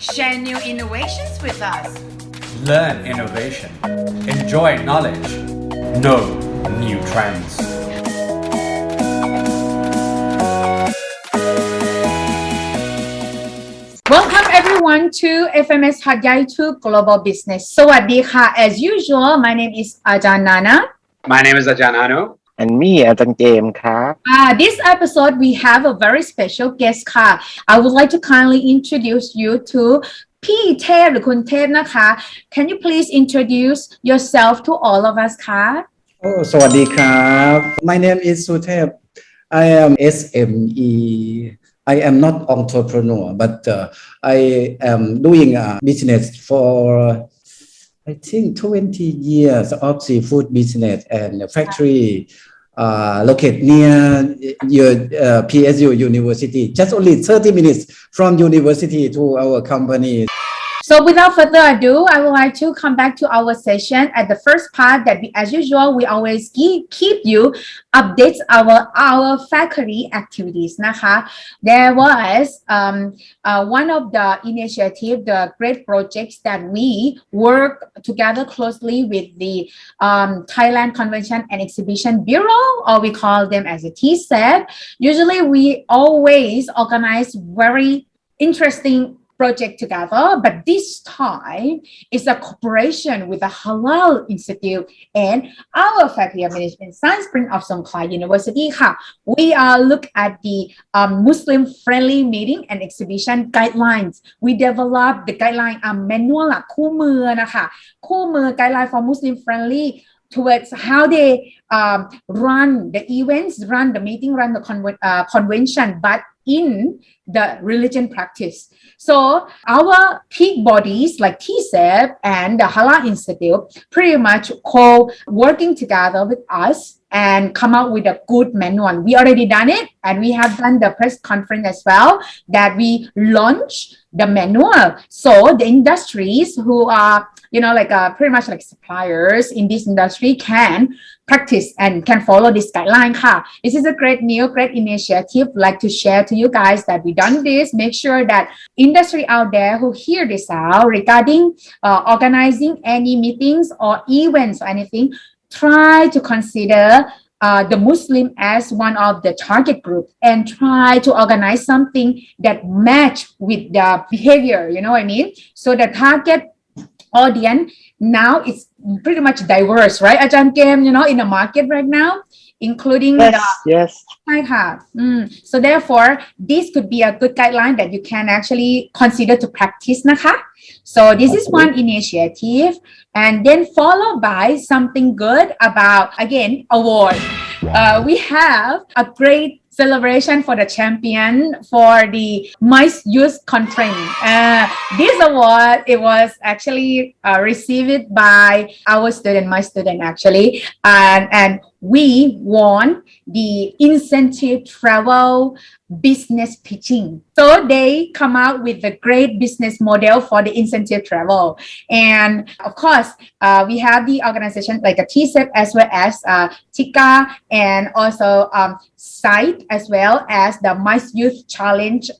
Share new innovations with us. Learn innovation. Enjoy knowledge. Know new trends. Welcome everyone to FMS Hatyai to Global Business. สวัสดีค่ะ As usual, my name is อาจารย์ Nana. My name is Ajahn Arno. and me อาจารย์เจมส์ครับ This episode we have a very special guest ค่ะ I would like to kindly introduce you to พี่เทพหรือคุณเทพนะคะ Can you please introduce yourself to all of us คะ สวัสดีครับ My name is Suthep. I am SME. I am not entrepreneur, but I am doing a business for I think 20 years of seafood business and factory located near your PSU University. Just only 30 minutes from university to our company. So without further ado, I would like to come back to our session. At the first part that we, as usual, we always keep you updates our faculty activities. There was one of the initiative, the great projects that we work together closely with the Thailand Convention and Exhibition Bureau, or we call them as a TSEB. Usually we always organize very interesting project together, but this time it's a cooperation with the Halal Institute and our Faculty of Management Science Spring of Songkla University. We look at the Muslim-friendly meeting and exhibition guidelines. We developed the guideline manual คู่มือนะคะ คู่มือ guideline for Muslim-friendly towards how they run the events, run the meeting, run the convention, but in the religion practice. So our peak bodies like TSEB and the Halal Institute pretty much co-working together with us and come out with a good manual. We already done it, and we have done the press conference as well that we launch the manual. So the industries who are, pretty much like suppliers in this industry can practice and can follow this guideline. This is a great initiative. Like to share to you guys that we done this. Make sure that industry out there who hear this out regarding organizing any meetings or events or anything, try to consider the Muslim as one of the target group and try to organize something that match with the behavior, you know what I mean? So the target audience now is pretty much diverse, right? Ajahn Game, in the market right now, including yes. So therefore, this could be a good guideline that you can actually consider to practice. So this is one initiative, and then followed by something good about, again, award. We have a great celebration for the champion for the Mice Youth Conference. This award, it was actually received by our student, my student actually, and we won the incentive travel business pitching. So they come out with a great business model for the incentive travel. And of course, we have the organization like a TSEP as well as TICA and also SITE as well as the Mice Youth Challenge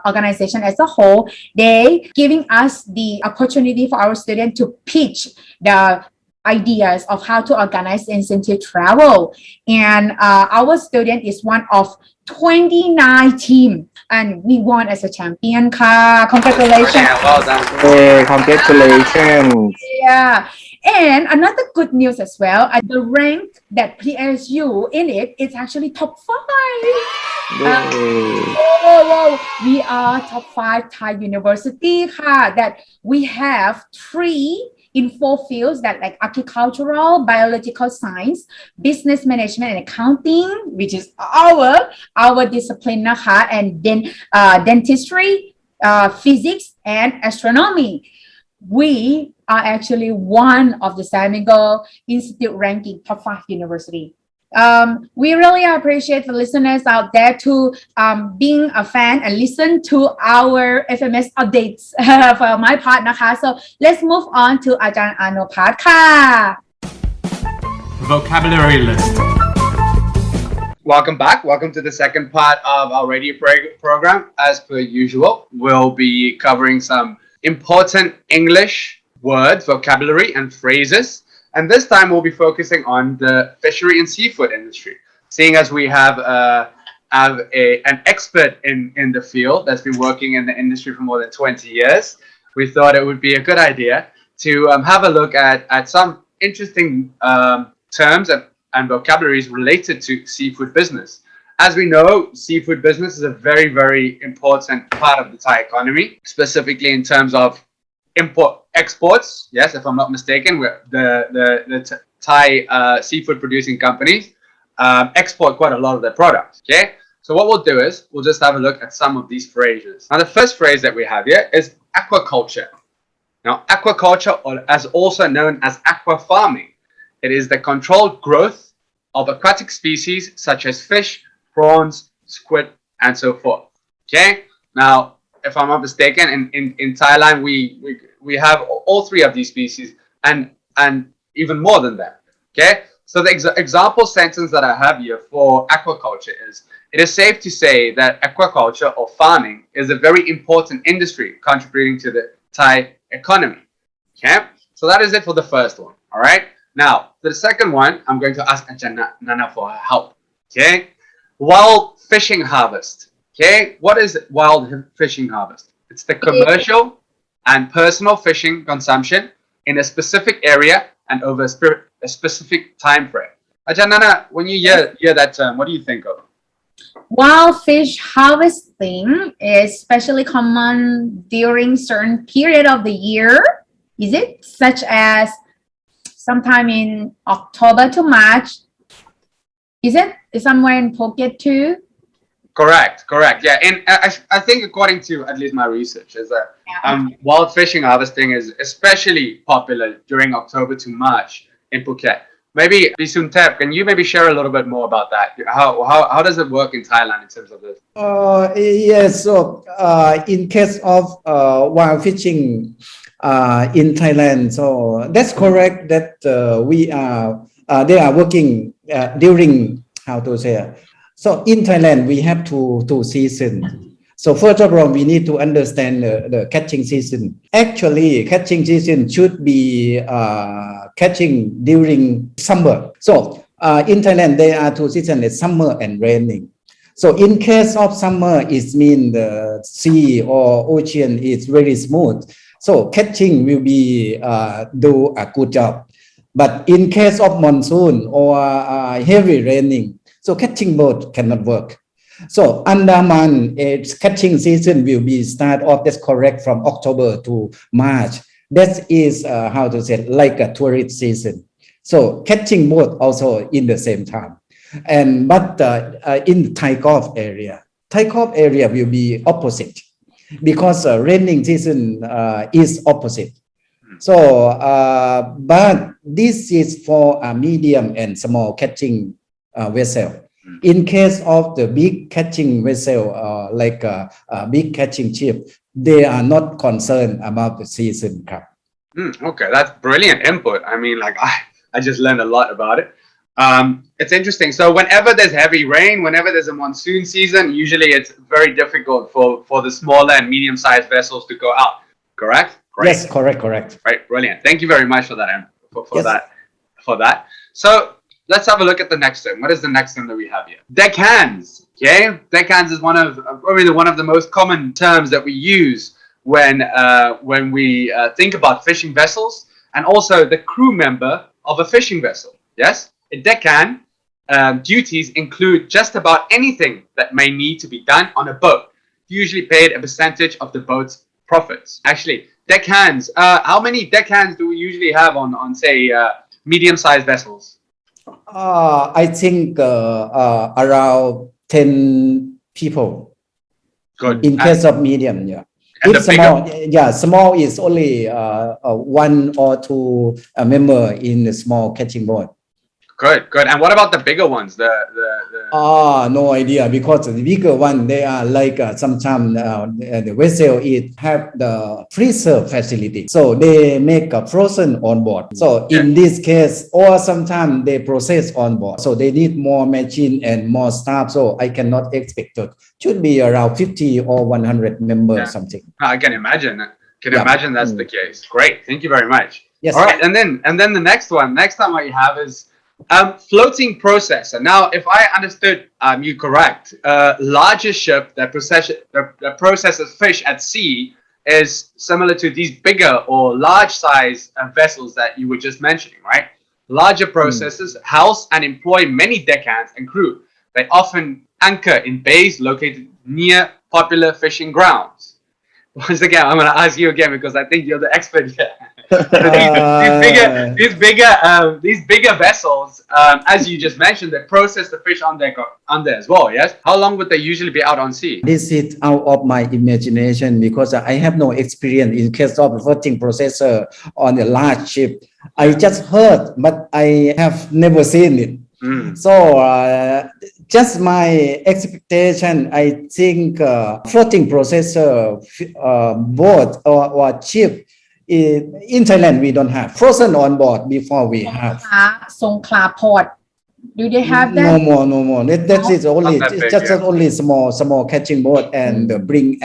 organization as a whole. They giving us the opportunity for our students to pitch the ideas of how to organize incentive travel. And our student is one of 29 team, and we won as a champion. Congratulations. Yeah, well done. Hey, congratulations. Yeah. And another good news as well, the rank that PSU in it is actually top 5. We are top 5 Thai university that we have 3 in 4 fields that like agricultural, biological science, business management and accounting, which is our discipline, and then dentistry, physics and astronomy. We are actually one of the San Miguel Institute ranking top 5 university. We really appreciate the listeners out there to being a fan and listen to our FMS updates for my part. So let's move on to Ajahn Arno part. Vocabulary list. Welcome back. Welcome to the second part of our radio program. As per usual, we'll be covering some important English words, vocabulary, and phrases. And this time we'll be focusing on the fishery and seafood industry, seeing as we have an expert in the field that's been working in the industry for more than 20 years. We thought it would be a good idea to have a look at some interesting terms and vocabularies related to seafood business. As we know, seafood business is a very, very important part of the Thai economy, specifically in terms of exports. Yes, if I'm not mistaken, the Thai seafood producing companies export quite a lot of their products. Okay, so what we'll do is we'll just have a look at some of these phrases. Now, the first phrase that we have here is aquaculture. Now, aquaculture, or as also known as aqua farming, it is the controlled growth of aquatic species such as fish, prawns, squid, and so forth. Okay. Now, if I'm not mistaken, in Thailand we have all three of these species and even more than that. Okay. So the example sentence that I have here for aquaculture is: it is safe to say that aquaculture or farming is a very important industry contributing to the Thai economy. Okay. So that is it for the first one. All right. Now, for the second one, I'm going to ask Ajahn Nana for her help. Okay. Wild fishing harvest. Okay. What is wild fishing harvest? It's the commercial and personal fishing consumption in a specific area and over a specific time frame. Ajahn Nana, when you hear that term, what do you think of? Wild fish harvesting is especially common during certain period of the year. Is it such as sometime in October to March? Is it somewhere in Phuket too? Correct. Yeah, and I think according to at least my research is that wild fishing harvesting is especially popular during October to March in Phuket. Maybe Mr.Suthep, can you maybe share a little bit more about that? How does it work in Thailand in terms of this? Yes. So in case of wild fishing in Thailand, so that's correct that they are working during, how to say, so in Thailand we have two seasons. So first of all, we need to understand the catching season. Actually, catching season should be catching during summer. So in Thailand, there are two seasons: it's summer and raining. So in case of summer, it means the sea or ocean is very smooth. So catching will be do a good job. But in case of monsoon or heavy raining, so catching boat cannot work. So Andaman, its catching season will be start off, that's correct, from October to March. That is how to say, like a tourist season. So catching boat also in the same time. But in Thai Gulf area will be opposite, because raining season is opposite. So, but this is for a medium and small catching vessel. In case of the big catching vessel, like a big catching ship, they are not concerned about the season. Okay, that's brilliant input. I mean, like I just learned a lot about it. It's interesting. So whenever there's heavy rain, whenever there's a monsoon season, usually it's very difficult for the smaller and medium-sized vessels to go out. Correct? Great. Yes, correct. Right, brilliant. Thank you very much for that, for that. So let's have a look at the next term. What is the next term that we have here? Deckhands. Okay, deckhands is probably one of the most common terms that we use when we think about fishing vessels, and also the crew member of a fishing vessel. Yes, a deckhand duties include just about anything that may need to be done on a boat, usually paid a percentage of the boat's profits. Actually, deckhands. How many deckhands do we usually have on say medium-sized vessels? I think around 10 people. Good. In case of medium, yeah. And if small, small is only one or two member in the small catching boat. Good. And what about the bigger ones? No idea, because the bigger one, they are like sometimes the vessel have the freezer facility, so they make a frozen on board. So in this case, or sometimes they process on board, so they need more machine and more staff. So I cannot expect it. Should be around 50 or 100 members something. I can imagine. Can Yeah. imagine that's the case. Great. Thank you very much. Yes. All right. And then the next one what you have is floating processor. Now, if I understood you correct, larger ship that processes fish at sea is similar to these bigger or large size vessels that you were just mentioning, right? Larger processors house and employ many deckhands and crew. They often anchor in bays located near popular fishing grounds. Once again, I'm going to ask you again because I think you're the expert here. These bigger vessels, as you just mentioned, they process the fish on there as well. Yes. How long would they usually be out on sea? This is out of my imagination because I have no experience in case of floating processor on a large ship. I just heard, but I have never seen it. So just my expectation, I think floating processor boat or ship in Thailand we don't have. Frozen on board before we have. Songkla port. Do they have that? No more. That is only just only small catching boat and bring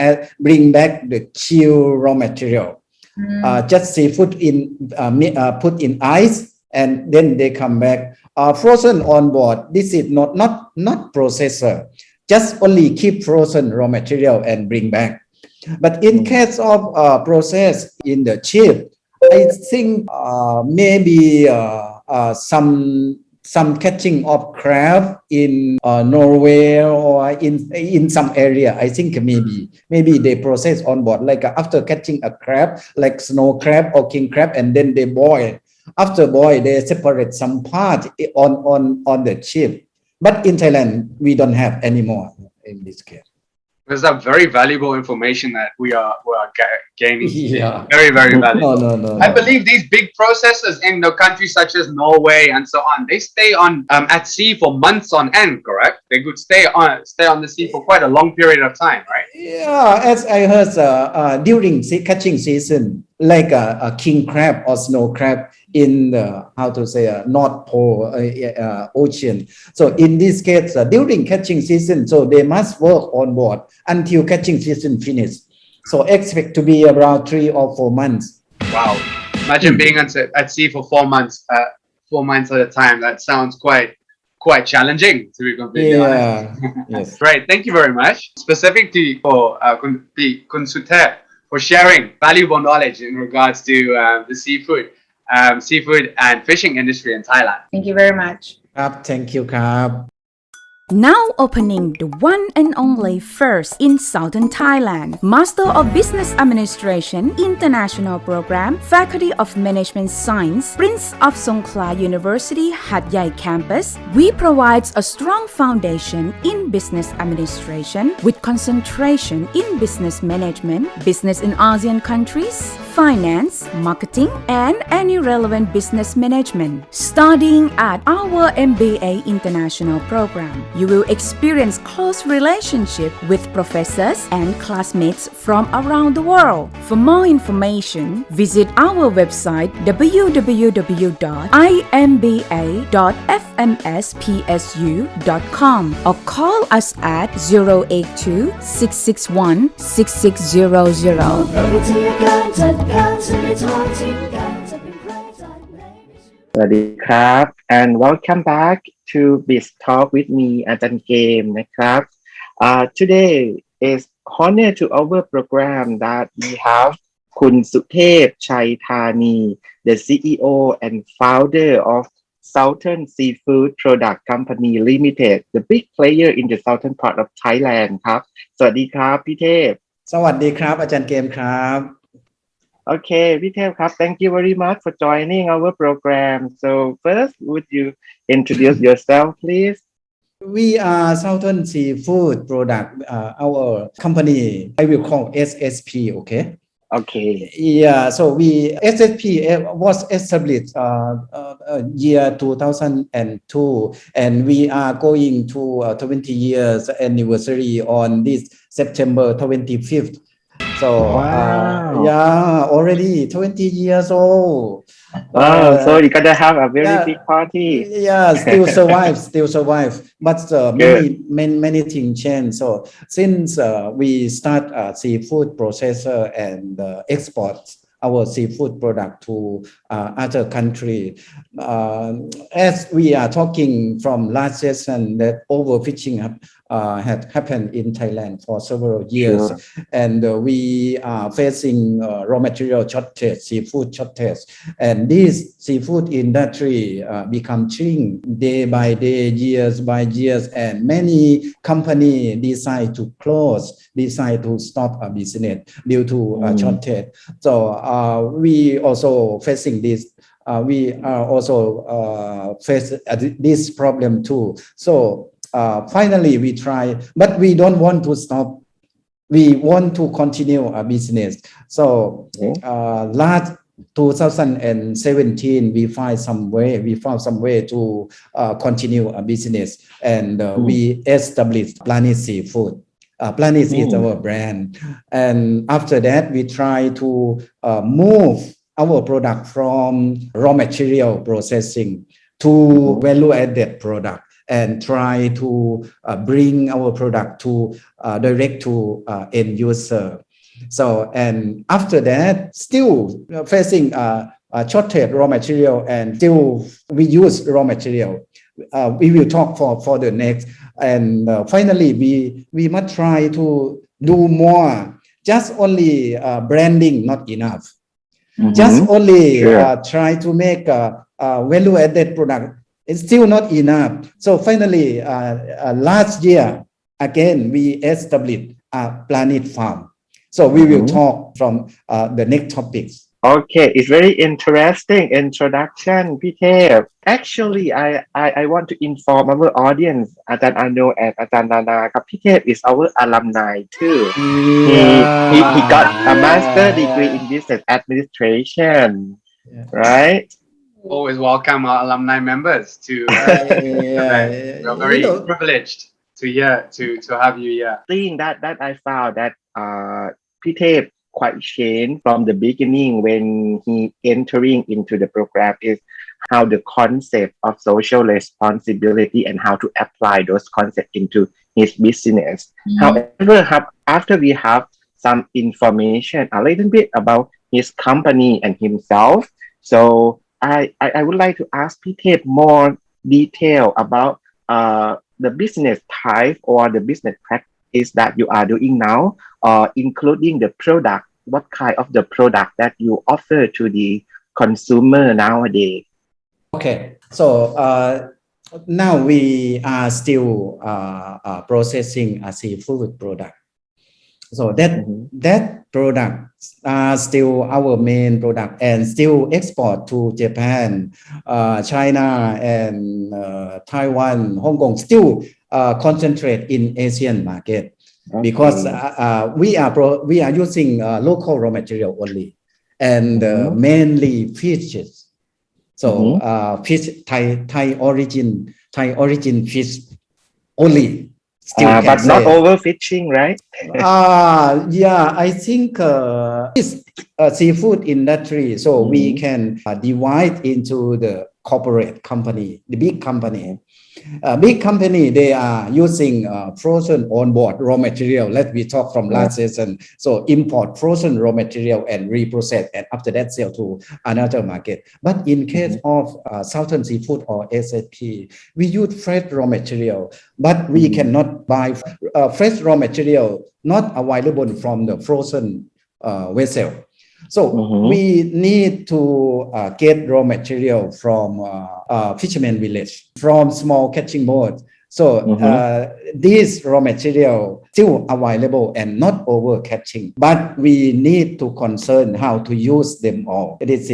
back the chill raw material. Just seafood put in ice and then they come back. Frozen on board. This is not processor. Just only keep frozen raw material and bring back. But in case of process in the ship, I think maybe some catching of crab in Norway or in some area. I think maybe they process on board like after catching a crab like snow crab or king crab and then they boil. After boil, they separate some part on the ship. But in Thailand, we don't have anymore in this case. There's some very valuable information that we are gaining. Yeah. Very, very valuable. No. I believe these big processors in the countries such as Norway and so on, they stay on at sea for months on end, correct? They could stay on the sea for quite a long period of time, right? Yeah, as I heard, during catching season, like a king crab or snow crab in the North Pole ocean. So in this case, during catching season, so they must work on board until catching season finish. So expect to be around 3 or 4 months. Wow! Imagine being at sea for 4 months, 4 months at a time. That sounds quite challenging, to be completely honest. Yes. Great, thank you very much. Specific to for Kun Suthep for sharing valuable knowledge in regards to the seafood and fishing industry in Thailand. Thank you very much. Thank you, Krab. Now opening the one and only first in Southern Thailand, Master of Business Administration International Program, Faculty of Management Science, Prince of Songkhla University Hatyai Campus. We provide a strong foundation in business administration with concentration in business management, business in ASEAN countries, finance, marketing, and any relevant business management. Studying at our MBA International Program, you will experience close relationship with professors and classmates from around the world. For more information, visit our website www.imba.fmspsu.com or call us at 082 661 6600. And welcome back to Biz Talk with me, Ajahn Game นะครับ Today is honor to our program that we have Kun Suthep Chaithanee, the CEO and founder of Southern Seafood Product Company Limited, the big player in the southern part of Thailand ครับ สวัสดีครับพี่เทพ สวัสดีครับอาจารย์เกมครับ Okay, Vitev, thank you very much for joining our program. So first, would you introduce yourself, please? We are Southern Seafood Product. Our company, I will call SSP, okay? Okay. Yeah, so SSP was established year 2002, and we are going to 20 years anniversary on this September 25th. So, Wow. Yeah, already 20 years old. Wow, so you're gonna have a very yeah, big party. yeah, still survive. But Good. many things change. So since we start seafood processor and export our seafood product to other country, as we are talking from last session that overfishing had happened in Thailand for several years, Sure. and we are facing raw material shortage, seafood shortage, and this seafood industry become shrink day by day, years by years, and many company decide to close, decide to stop a business due to shortage. So we also facing this. We are also face this problem too. So finally we try, but we don't want to stop. We want to continue our business. So last 2017, we found some way to continue a business, and we established Planet Seafood. Planet is our brand, and after that, we try to move our product from raw material processing to value-added product, and try to bring our product to direct to end user. So, and after that, still facing a shortage raw material, and still we use raw material. We will talk for the next. And finally, we must try to do more. Just only branding not enough. Just only try to make a value-added product. It's still not enough. So finally, last year, again, we established a Planet Farm. So we will talk from the next topics. Okay, it's very interesting introduction, Peter. Actually, I want to inform our audience, Ajahn Arno and Ajahn Nana, Peter is our alumni too. He got a master degree in business administration, right? Always welcome our alumni members to we're very privileged to have you here. Thing that I found that Peter quite changed from the beginning when he entering into the program is how the concept of social responsibility and how to apply those concepts into his business. However, after we have some information a little bit about his company and himself, so I would like to ask Peter more detail about the business type or the business practice that you are doing now, including the product, what kind of the product that you offer to the consumer nowadays. Okay, so now we are still processing a seafood product. So that product are still our main product and still export to Japan, China, and Taiwan, Hong Kong. Still concentrate in Asian market because we are using local raw material only, and mainly fishes. So fish Thai origin fish only. But not overfishing, right? Yeah, I think it's a seafood industry. So we can divide into the corporate company, the big company. Big company, they are using frozen onboard raw material. Let me talk from last session. So import frozen raw material and reprocess, and after that sell to another market. But in case of Southern Seafood or SSP, we use fresh raw material, but we cannot buy fresh raw material not available from the frozen vessel. So we need to get raw material from fisherman village, from small catching boats. So this raw material still available and not over catching, but we need to concern how to use them all. It is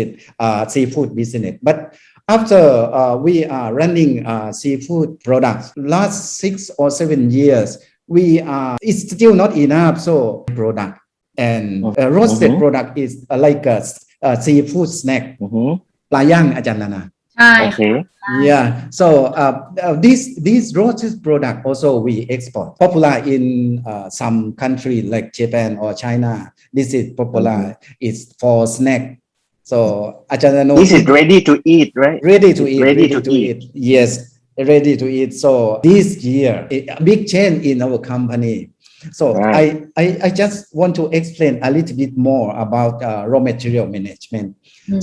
seafood business. But after we are running seafood products, last 6 or 7 years, it's still not enough. So product. And roasted product is like a seafood snack. ปลาย่างอาจารย์นานา ใช่ค่ะ Okay. Yeah. So these roasted product also we export. Popular in some country like Japan or China. This is popular. It's for snack. So อาจารย์อโน This is ready to eat, right? ready to It's eat. ready Ready to to eat. eat. Yes, ready to eat. So this year, a big change in our company. So Right. I just want to explain a little bit more about raw material management.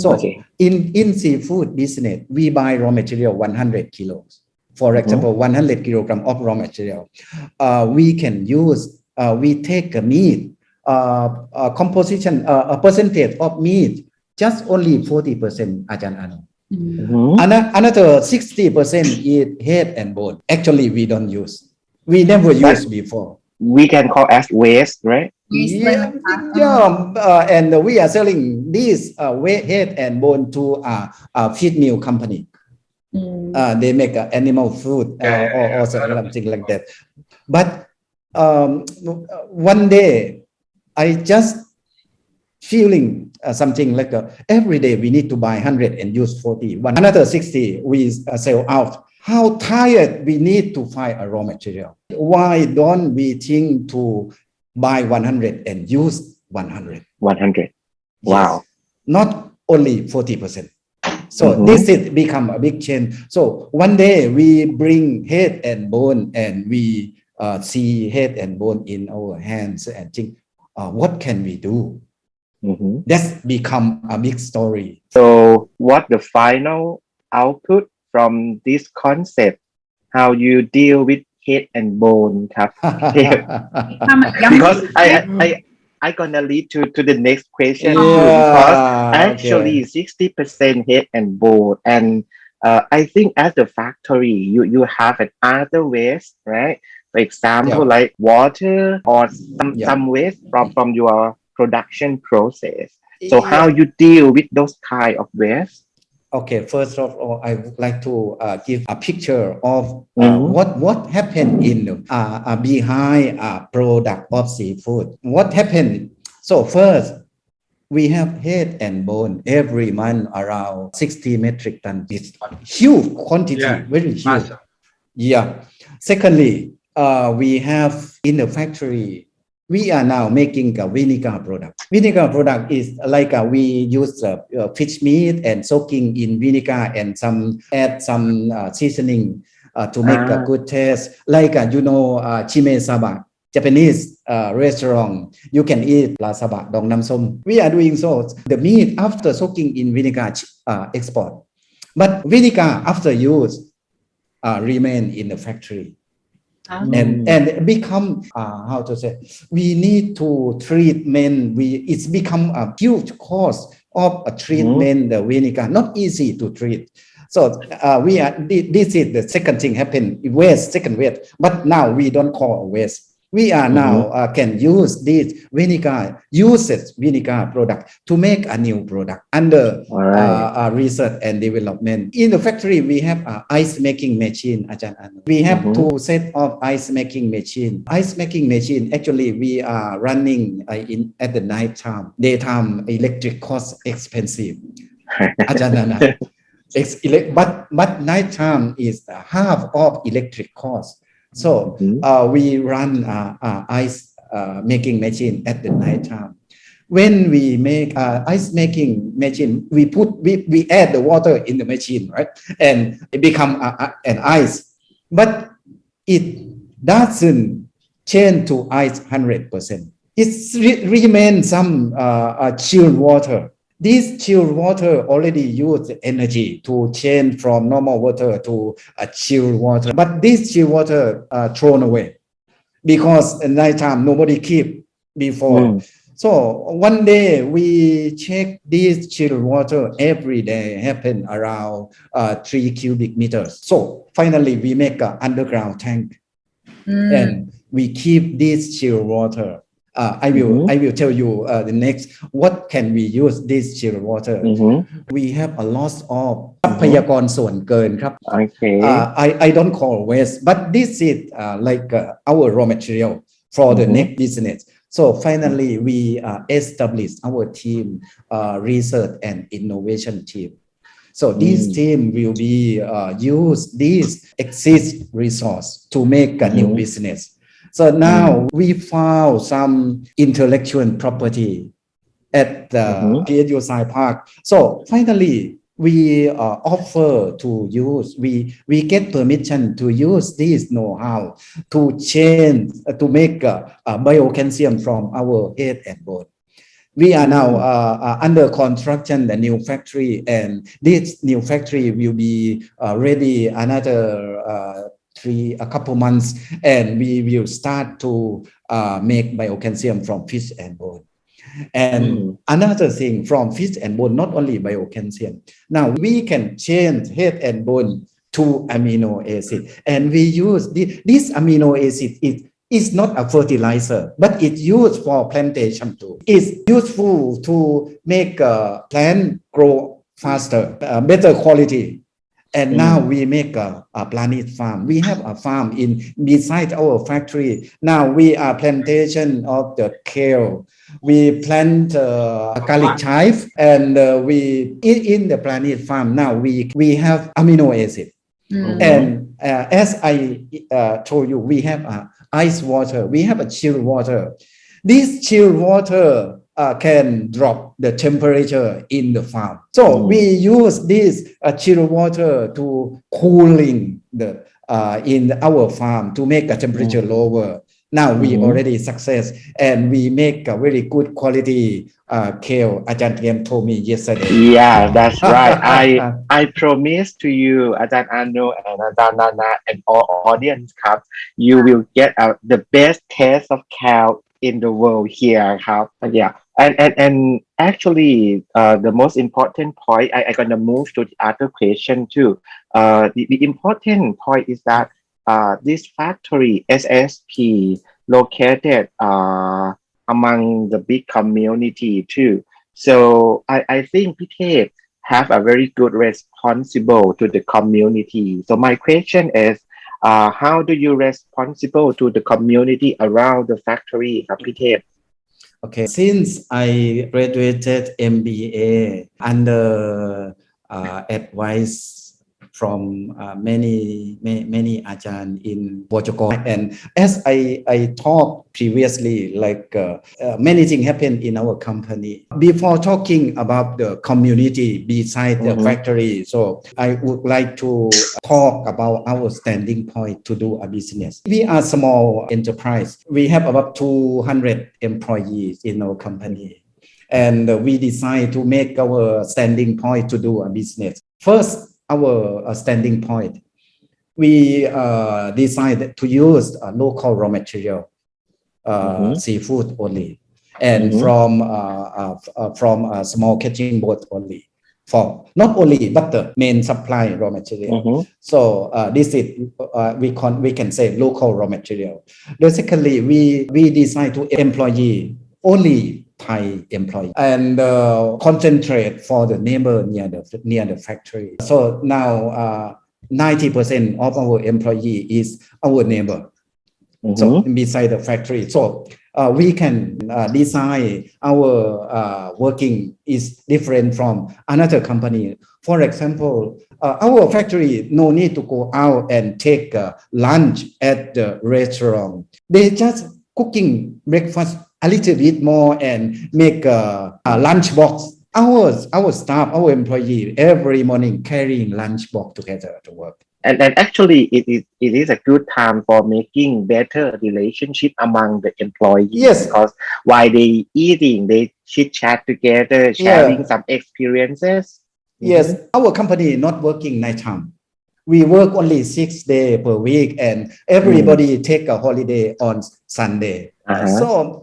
So Okay. in seafood business, we buy raw material 100 kilos. For example, 100 kilogram of raw material. We can use, we take a meat, composition, a percentage of meat, just only 40%, อาจารย์อโน Mhm. Another 60% is head and bone. Actually, we don't use. We never But- used before. We can call as waste, right? And we are selling this head and bone to feed meal company. They make animal food or something like that. But one day, I just feeling something like every day we need to buy 100 and use 40. Another 60 we sell out. How tired we need to find a raw material. Why don't we think to buy 100 and use 100? 100. Yes. Wow. Not only 40%. So this is become a big change. So one day we bring head and bone and we see head and bone in our hands and think, what can we do? Mhm. That's become a big story. So what the final output from this concept? How you deal with head and bone ครับ Because I gonna lead to the next question too, because actually 60% head and bone, and I think as the factory you have an other waste, right? For example, like water or some waste from your production process. So how you deal with those kind of waste? Okay, first of all, I would like to give a picture of what happened in behind a product of seafood. What happened? So first, we have head and bone every month around 60 metric tons. It's huge quantity, very huge. Massive. Yeah. Secondly, we have in the factory, we are now making a vinegar product. Vinegar product is like we use fish meat and soaking in vinegar and add some seasoning to make a good taste. Like chime saba, Japanese restaurant, you can eat la saba dong nam som. We are doing so. The meat after soaking in vinegar export, but vinegar after use remain in the factory. And become how to say, we need to treatment, it's become a huge cost of a treatment, the vinegar, not easy to treat. So this is the second thing happen, second waste, but now we don't call waste. We are now can use this vinegar product to make a new product under research and development. In the factory, we have ice making machine, Ajahn Arno. We have two set of ice making machine. Ice making machine, actually, we are running at the night time. Daytime electric cost expensive. Ajahn Arno. But night time is half of electric cost. So we run ice making machine at the night time. When we make ice making machine, we add the water in the machine, right? And it become an ice. But it doesn't change to ice 100%. It remains some chilled water. This chilled water already use energy to change from normal water to chilled water. But this chilled water thrown away because at night time nobody keep before. So one day we check this chilled water every day, happen around 3 cubic meters. So finally we make an underground tank and we keep this chilled water. I will tell you the next. What can we use this chilled water? We have a loss of ทรัพยากรส่วนเกินครับ Okay. I don't call waste, but this is like our raw material for the next business. So finally, we established our team, research and innovation team. So this team will be use this exist resource to make a new business. So now we found some intellectual property at the PSU Science Park. So finally, we offer to use, we get permission to use this know-how to change, to make biocalcium from our head and bone. We are now under construction, the new factory, and this new factory will be ready another a couple months, and we will start to make biocalcium from fish and bone. And another thing, from fish and bone, not only biocalcium. Now we can change head and bone to amino acid, and we use this amino acid is not a fertilizer, but it's used for plantation too. It's useful to make plant grow faster, better quality. And now we make a planet farm. We have a farm beside our factory. Now we are plantation of the kale. We plant garlic chive, and we eat in the planet farm. Now we have amino acid. And as I told you, we have ice water. We have a chill water. This chill water can drop the temperature in the farm. So we use this chill water to cooling the in our farm to make the temperature lower. Now we already success, and we make a very good quality kale. Ajahn Tiem told me yesterday. Yeah, that's right. I promise to you, Ajahn Arno and Ajahn Nana and all audience, you will get the best taste of kale in the world here, yeah. And actually, the most important point, I gonna move to the other question too. The important point is that this factory SSP located among the big community too. So I think Pite have a very good responsible to the community. So my question is, how do you responsible to the community around the factory, Pite? Okay, since I graduated MBA under advice from many ajahn in Portugal, and as I talked previously, like many things happen in our company. Before talking about the community beside the factory, so I would like to talk about our standing point to do a business. We are small enterprise. We have about 200 employees in our company, and we decide to make our standing point to do a business. First, our standing point, we decided to use local raw material, seafood only, and from a small catching boat only, for not only but the main supply raw material. So this is we can say local raw material. Then secondly, we decide to employ only Thai employee and concentrate for the neighbor near the factory. So now 90% of our employee is our neighbor. So beside the factory. So we can design our working is different from another company. For example, our factory no need to go out and take lunch at the restaurant. They just cooking breakfast a little bit more and make a lunch box. Our staff, our employee, every morning carrying lunch box together to work. And actually, it is a good time for making better relationship among the employees. Yes. Because while they eating, they chit chat together, sharing some experiences. Yes, our company not working nighttime. We work only 6 days per week, and everybody take a holiday on Sunday. So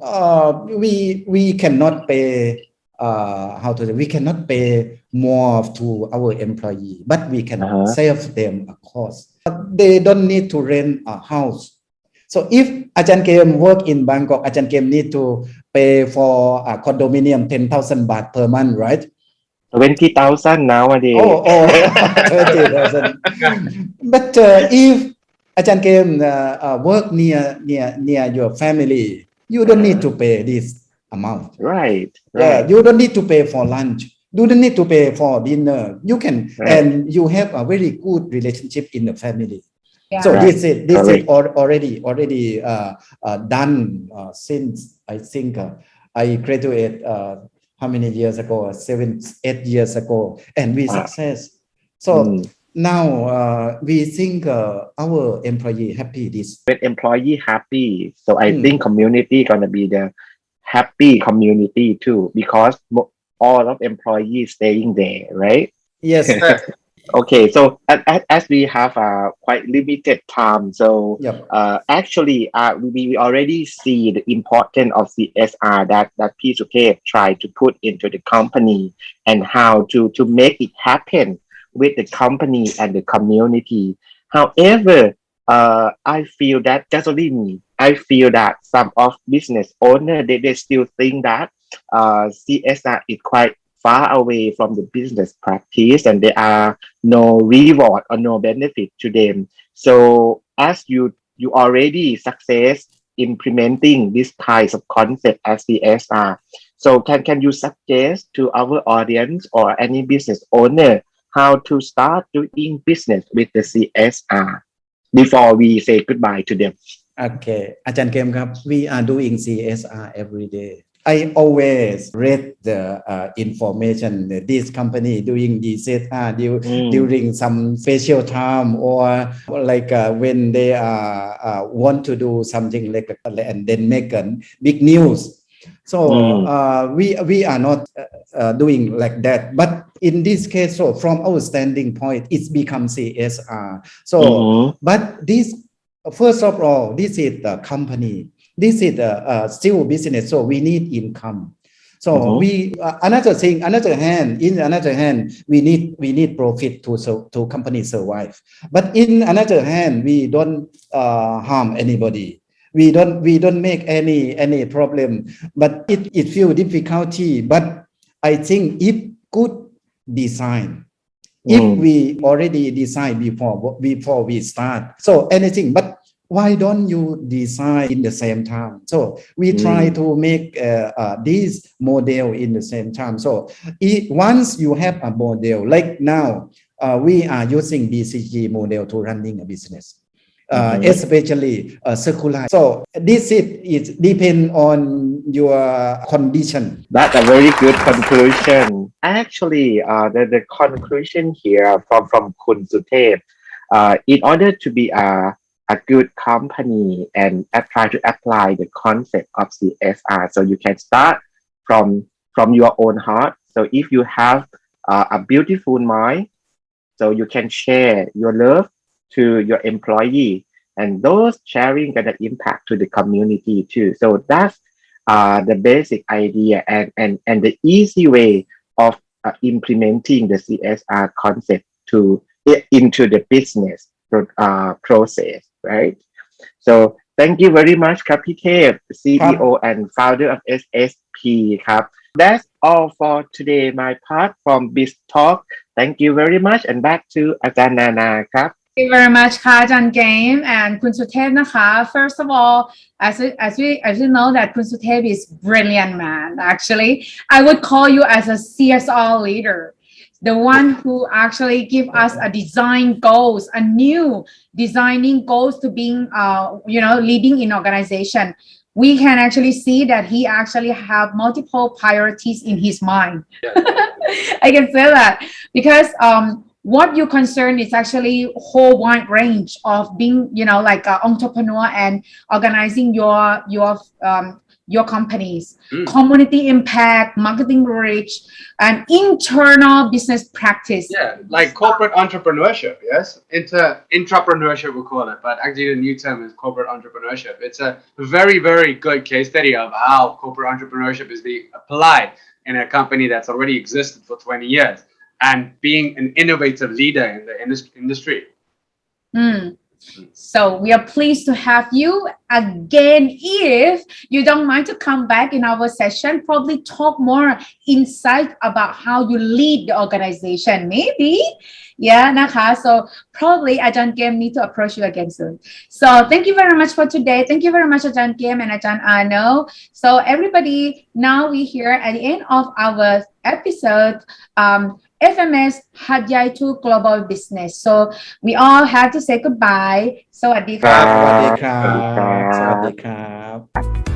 we cannot pay we cannot pay more to our employee, but we can save them a cost. They don't need to rent a house. So if Ajahn Kem work in Bangkok, Ajahn Kem need to pay for a condominium 10,000 baht per month, right? 20,000 nowadays. 30,000. But if Ajahn Kem work near your family, you don't need to pay this amount. Right. Yeah, you don't need to pay for lunch. do not need to pay for dinner. You can, Right. and you have a very good relationship in the family. Yeah. So Right. this is Correct. already done since I think I graduated how many years ago? 7-8 years ago, and we Wow. success. So now we think our employee happy this. When employee happy, so I Mm. think community gonna be the happy community too, because all of employees staying there, right? Yes. Okay, so as we have quite limited time, so Yep. actually we already see the importance of CSR that P2K tried to put into the company and how to make it happen with the company and the community. However, I feel that that's only me. I feel that some of business owners they still think that CSR is quite far away from the business practice and there are no reward or no benefit to them. So as you already success implementing this kinds of concept as CSR, so can you suggest to our audience or any business owner how to start doing business with the CSR before we say goodbye to them? Okay, อาจารย์เกมครับ we are doing CSR every day. I always read the information that this company doing the CSR during some special time or like when they want to do something like and then make a big news. So we are not doing like that. But in this case, so from our standing point, it's become CSR. So, but this first of all, this is the company. This is still business, so we need income. So we another hand, we need profit to company survive. But in another hand, we don't harm anybody. We don't make any problem. But it feel difficulty. But I think if good design, if we already design before we start, so anything. But why don't you design in the same time? So we try to make this model in the same time. So once you have a model, like now we are using BCG model to running a business. Especially circular. So this is depend on your condition. That's a very good conclusion. Actually, the conclusion here from Kun Suthep, in order to be a good company and try to apply the concept of CSR, so you can start from your own heart. So if you have a beautiful mind, so you can share your love to your employee, and those sharing gonna impact to the community too. So that's the basic idea and the easy way of implementing the CSR concept into the business process, right? So thank you very much ครับพี่เทพ CEO and founder of SSP ครับ That's all for today my part from Biz Talk. Thank you very much and back to อาจารย์นานาครับ Thank you very much ค่ะอาจารย์เกม and คุณสุเทพนะคะ First of all, as you know that คุณสุเทพ is brilliant man. Actually, I would call you as a CSR leader. The one who actually give us a design goals, a new designing goals to being, leading in organization. We can actually see that he actually have multiple priorities in his mind. I can say that because what you concern is actually whole wide range of being, like an entrepreneur and organizing your companies, community impact, marketing reach, and internal business practice. Yeah, like corporate entrepreneurship, yes? Intrapreneurship we call it, but actually the new term is corporate entrepreneurship. It's a very, very good case study of how corporate entrepreneurship is being applied in a company that's already existed for 20 years and being an innovative leader in the industry. So we are pleased to have you again if you don't mind to come back in our session, probably talk more insight about how you lead the organization. Maybe. Yeah, Naka. So probably Ajahn Kim need to approach you again soon. So thank you very much for today. Thank you very much, Ajahn Kim and Ajahn Arno. So everybody, now we here at the end of our episode, FMS Hatyai to Global Business. So we all have to say goodbye. สวัสดีครับ สวัสดีครับ สวัสดีครับ